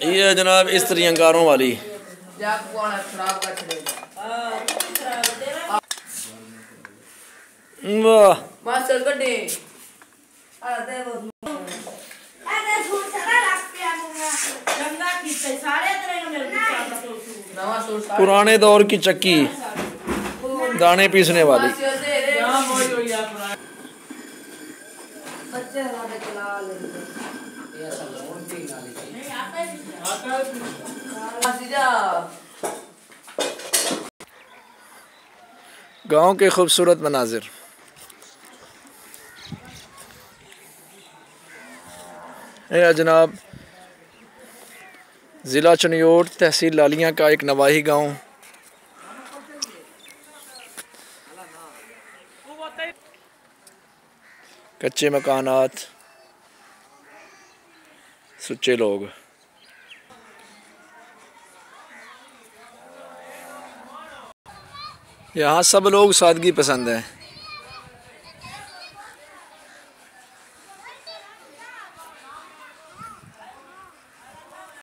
ये है जनाब इस्त्री अंगारों वाली। वाह पुराने दौर की चक्की, दाने पीसने वाली। गांव के खूबसूरत मनाजिर। यह जनाब ज़िला चनयोट, तहसील लालियां का एक नवाही गांव। कच्चे मकानात, सुच्चे लोग। यहाँ सब लोग सादगी पसंद हैं।